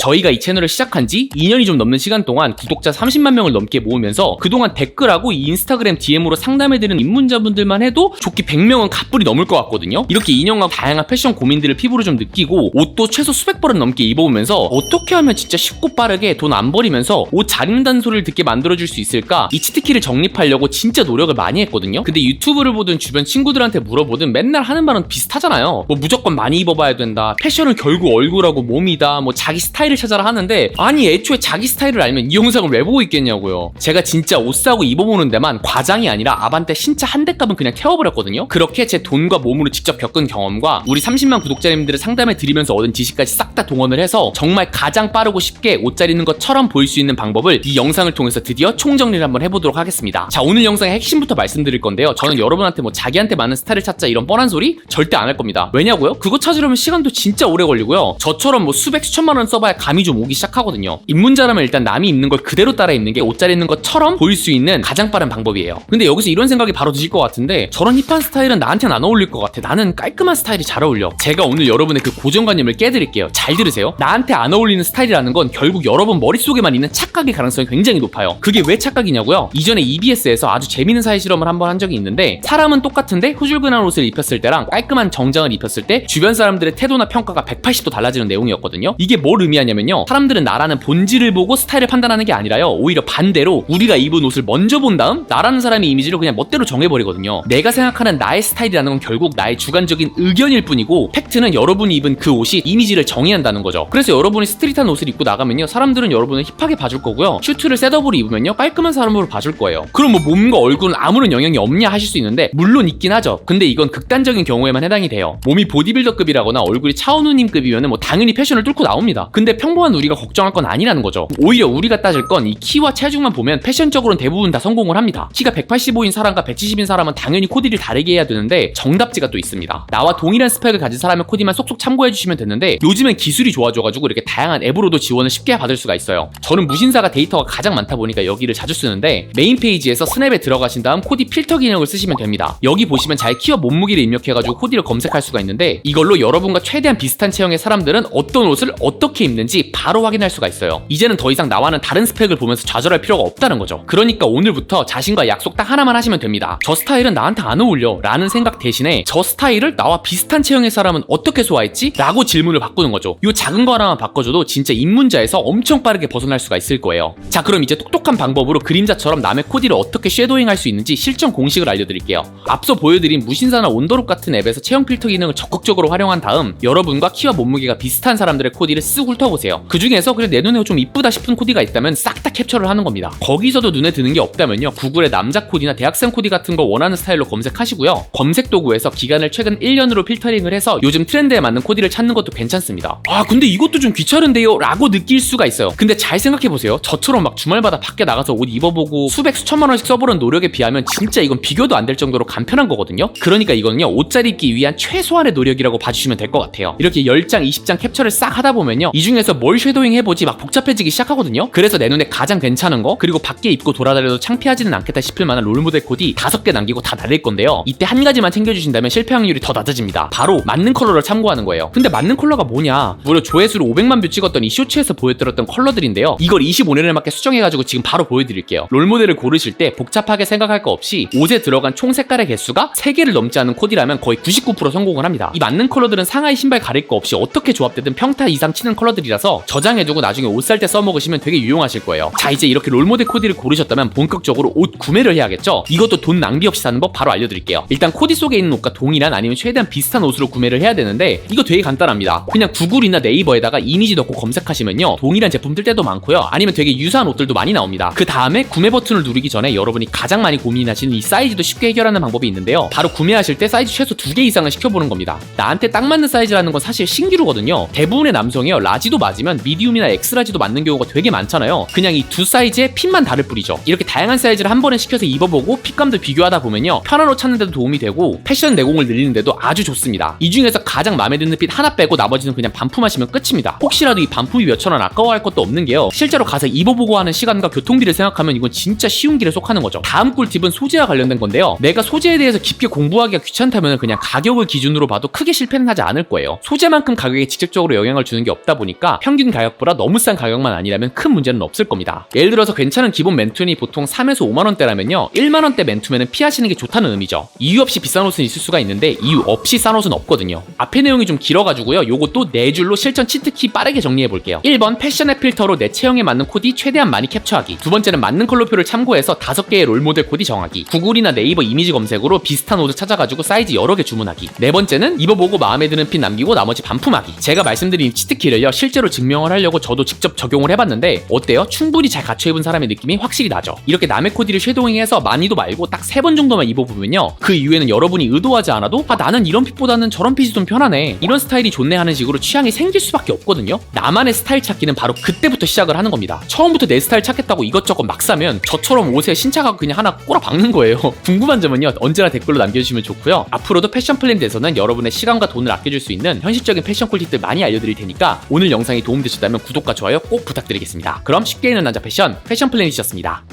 저희가 이 채널을 시작한 지 2년이 좀 넘는 시간 동안 구독자 30만 명을 넘게 모으면서 그동안 댓글하고 이 인스타그램 DM으로 상담해드리는 입문자분들만 해도 좋게 100명은 가뿐히 넘을 것 같거든요. 이렇게 2년간 다양한 패션 고민들을 피부로 좀 느끼고 옷도 최소 수백 벌은 넘게 입어보면서 어떻게 하면 진짜 쉽고 빠르게 돈 안 버리면서 옷 잘 입는다는 소리를 듣게 만들어줄 수 있을까, 이 치트키를 정립하려고 진짜 노력을 많이 했거든요. 근데 유튜브를 보든 주변 친구들한테 물어보든 맨날 하는 말은 비슷하잖아요. 뭐 무조건 많이 입어봐야 된다, 패션은 결국 얼굴하고 몸이다, 뭐 자기 스타일을 찾아라 하는데, 아니 애초에 자기 스타일을 알면 이 영상을 왜 보고 있겠냐고요. 제가 진짜 옷 사고 입어보는 데만 과장이 아니라 아반떼 신차 한 대 값은 그냥 태워버렸거든요. 그렇게 제 돈과 몸으로 직접 겪은 경험과 우리 30만 구독자님들을 상담해 드리면서 얻은 지식까지 싹 다 동원을 해서 정말 가장 빠르고 쉽게 옷 잘 입는 것처럼 보일 수 있는 방법을 이 영상을 통해서 드디어 총정리를 한번 해보도록 하겠습니다. 자, 오늘 영상의 핵심부터 말씀드릴 건데요. 저는 여러분한테 뭐 자기한테 맞는 스타일을 찾자 이런 뻔한 소리 절대 안 할 겁니다. 왜냐고요? 그거 찾으려면 시간도 진짜 오래 걸리고요. 저처럼 뭐 수백 수천만 원 써봐야 감이 좀 오기 시작하거든요. 입문자라면 일단 남이 입는 걸 그대로 따라 입는 게 옷 잘 입는 것처럼 보일 수 있는 가장 빠른 방법이에요. 근데 여기서 이런 생각이 바로 드실 것 같은데, 저런 힙한 스타일은 나한테는 안 어울릴 것 같아. 나는 깔끔한 스타일이 잘 어울려. 제가 오늘 여러분의 그 고정관념을 깨드릴게요. 잘 들으세요. 나한테 안 어울리는 스타일이라는 건 결국 여러분 머릿속에만 있는 착각의 가능성이 굉장히 높아요. 그게 왜 착각이냐고요? 이전에 EBS에서 아주 재밌는 사회 실험을 한번 한 적이 있는데, 사람은 똑같은데 후줄근한 옷을 입혔을 때랑 깔끔한 정장을 입혔을 때 주변 사람들의 태도나 평가가 180도 달라지는 내용이었거든요. 이게 뭘 의미하냐면요, 사람들은 나라는 본질을 보고 스타일을 판단하는 게 아니라요, 오히려 반대로 우리가 입은 옷을 먼저 본 다음 나라는 사람의 이미지를 그냥 멋대로 정해버리거든요. 내가 생각하는 나의 스타일이라는 건 결국 나의 주관적인 의견일 뿐이고, 팩트는 여러분이 입은 그 옷이 이미지를 정의한다는 거죠. 그래서 여러분이 스트릿한 옷을 입고 나가면요, 사람들은 여러분을 힙하게 봐줄 거고요, 슈트를 셋업으로 입으면요 깔끔한 사람으로 봐줄 거예요. 그럼 뭐 몸과 얼굴은 아무런 영향이 없냐 하실 수 있는데, 물론 있긴 하죠. 근데 이건 극단적인 경우에만 해당이 돼요. 몸이 보디빌더급이라거나 얼굴이 차은우님급이면은 뭐 당연히 패션을 뚫고 나옵니다. 근데 평범한 우리가 걱정할 건 아니라는 거죠. 오히려 우리가 따질 건 이 키와 체중만 보면 패션적으로는 대부분 다 성공을 합니다. 키가 185인 사람과 170인 사람은 당연히 코디를 다르게 해야 되는데, 정답지가 또 있습니다. 나와 동일한 스펙을 가진 사람의 코디만 쏙쏙 참고해주시면 되는데, 요즘엔 기술이 좋아져가지고 이렇게 다양한 앱으로도 지원을 쉽게 받을 수가 있어요. 저는 무신사가 데이터가 가장 많다 보니까 여기를 자주 쓰는데, 메인 페이지에서 스냅에 들어가신 다음 코디 필터 기능을 쓰시면 됩니다. 여기 보시면 자기 키와 몸무게를 입력해가지고 코디를 검색할 수가 있는데, 이걸로 여러분과 최대한 비슷한 체형의 사람들은 어떤 옷을 어떻게 입는지 바로 확인할 수가 있어요. 이제는 더 이상 나와는 다른 스펙을 보면서 좌절할 필요가 없다는 거죠. 그러니까 오늘부터 자신과 약속 딱 하나만 하시면 됩니다. 저 스타일은 나한테 안 어울려 라는 생각 대신에, 저 스타일을 나와 비슷한 체형의 사람은 어떻게 소화했지? 라고 질문을 바꾸는 거죠. 요 작은 거 하나만 바꿔줘도 진짜 입문자에서 엄청 빠르게 벗어날 수가 있을 거예요. 자, 그럼 이제 똑똑한 방법으로 그림자처럼 남의 코디를 어떻게 쉐도잉 할 수 있는지 실전 공식을 알려드릴게요. 앞서 보여드린 무신사나 온더룩 같은 앱에서 체형 필터 기능을 적극적으로 활용한 다음, 여러분과 키와 몸무게가 비슷한 사람들의 코디를 쓱 훑어보세요. 그 중에서 그래 내 눈에 좀 이쁘다 싶은 코디가 있다면 싹 다 캡처를 하는 겁니다. 거기서도 눈에 드는 게 없다면요, 구글에 남자 코디나 대학생 코디 같은 거 원하는 스타일로 검색하시고요, 검색 도구에서 기간을 최근 1년으로 필터링을 해서 요즘 트렌드에 맞는 코디를 찾는 것도 괜찮습니다. 아, 근데 이것도 좀 귀찮은데요? 라고 느낄 수가 있어요. 근데 잘 생각해보세요. 저처럼 막 주말마다 밖에 나가서 옷 입어보고 수백 수천만 원씩 써보는 노력에 비하면 진짜 이건 비교도 안 될 정도로 간편한 거거든요. 그러니까 이거는요, 옷 잘 입기 위한 최소한의 노력이라고 봐주시면 될 것 같아요. 이렇게 10장 20장 캡처를 싹 하다 보면요, 이 중에서 뭘 쉐도잉 해보지 막 복잡해지기 시작하거든요. 그래서 내 눈에 가장 괜찮은 거, 그리고 밖에 입고 돌아다녀도 창피하지는 않겠다 싶을 만한 롤모델 코디 5개 남기고 다 날릴 건데요, 이때 한 가지만 챙겨주신다면 실패 확률이 더 낮아집니다. 바로 맞는 컬러를 참고하는 거예요. 근데 맞는 컬러가 뭐냐, 무려 조회수로 500만 뷰 찍었던 이 쇼츠에서 보여드렸던 컬러들인데요, 이걸 25년에 맞게 수정해가지고 지금 바로 보여드릴게요. 롤모델을 고르실 때 복잡하게 생각할 거 없이 옷에 들어간 총 색깔의 개수가 3개를 넘지 않은 코디라면 거의 99% 성공을 합니다. 이 맞는 컬러들은 상하이 신발 가릴 거 없이 어떻게 조합되든 평타 이상 치는 컬러들이라서 저장해두고 나중에 옷 살 때 써먹으시면 되게 유용하실 거예요. 자, 이제 이렇게 롤모델 코디를 고르셨다면 본격적으로 옷 구매를 해야겠죠? 이것도 돈 낭비 없이 사는 법 바로 알려드릴게요. 일단 코디 속에 있는 옷과 동일한 아니면 최대한 비슷한 옷으로 구매를 해야 되는데, 이거 되게 간단합니다. 그냥 구글이나 네이버에다가 이미지 넣고 검색하시면요, 동일한 제품 뜰 때도 많고요, 아니면 되게 유사한 옷들도 많이 나옵니다. 그 다음에 구매 버튼을 누르기 전에 여러분이 가장 많이 고민하시는 이 사이즈도 쉽게 해결하는 방법이 있는데요, 바로 구매하실 때 사이즈 최소 2개 이상은 시켜보는 겁니다. 나한테 딱 맞는 사이즈라는 건 사실 신기루거든요. 대부분의 남성이요, 라지도 맞으면 미디움이나 엑스라지도 맞는 경우가 되게 많잖아요. 그냥 이 두 사이즈의 핏만 다를 뿐이죠. 이렇게 다양한 사이즈를 한 번에 시켜서 입어보고 핏감도 비교하다 보면요, 편한 옷 찾는 데도 도움이 되고 패션 내공을 늘리는 데도 아주 좋습니다. 이 중에서 가장 마음에 드는 핏 하나 빼고 나머지는 그냥 반품하시면 끝입니다. 혹시라도 이 반품이 몇천 원 아까워할 것도 없는 게요, 실제로 가서 입어보고 하는 시간과 교통비를 생각하면 이건 진짜 쉬운 길에 속하는 거죠. 다음 꿀팁은 소재와 관련된 건데요, 내가 소재에 대해서 깊게 공부하기가 귀찮다면 그냥 가격을 기준으로 봐도 크게 실패는 하지 않을 거예요. 소재만큼 가격에 직접적으로 영향을 주는 게 없다 보니까 보니까 평균 가격보다 너무 싼 가격만 아니라면 큰 문제는 없을 겁니다. 예를 들어서 괜찮은 기본 맨투이 보통 3에서 5만원대라면요 1만원대 맨투맨은 피하시는 게 좋다는 의미죠. 이유 없이 비싼 옷은 있을 수가 있는데 이유 없이 싼 옷은 없거든요. 앞에 내용이 좀 길어가지고요 요것도 4줄로 실전 치트키 빠르게 정리해볼게요. 1번 패션의 필터로 내 체형에 맞는 코디 최대한 많이 캡처하기. 두 번째는 맞는 컬러표를 참고해서 5개의 롤모델 코디 정하기. 구글이나 네이버 이미지 검색으로 비슷한 옷을 찾아가지고 사이즈 여러 개 주문하기. 네 번째는 입어보고 마음에 드는 핏 남기고 나머지 반품하기. 제가 말씀드린 치트키를요 실제로 증명을 하려고 저도 직접 적용을 해봤는데 어때요? 충분히 잘 갖춰 입은 사람의 느낌이 확실히 나죠. 이렇게 남의 코디를 쉐도잉해서 많이도 말고 딱 3번 정도만 입어보면요 그 이후에는 여러분이 의도하지 않아도 나는 이런 핏보다는 저런 핏이 좀 편하네, 이런 스타일이 좋네 하는 식으로 취향이 생길 수밖에 없거든요. 나만의 스타일 찾기는 바로 그때부터 시작을 하는 겁니다. 처음부터 내 스타일 찾겠다고 이것저것 막 사면 저처럼 옷에 신차가 그냥 하나 꼬라 박는 거예요. 궁금한 점은요 언제나 댓글로 남겨주시면 좋고요. 앞으로도 패션 플랜에서는 여러분의 시간과 돈을 아껴줄 수 있는 현실적인 패션 꿀팁들 많이 알려드릴 테니까 오늘 영상이 도움되셨다면 구독과 좋아요 꼭 부탁드리겠습니다. 그럼 쉽게 입는 남자 패션 플랜이셨습니다.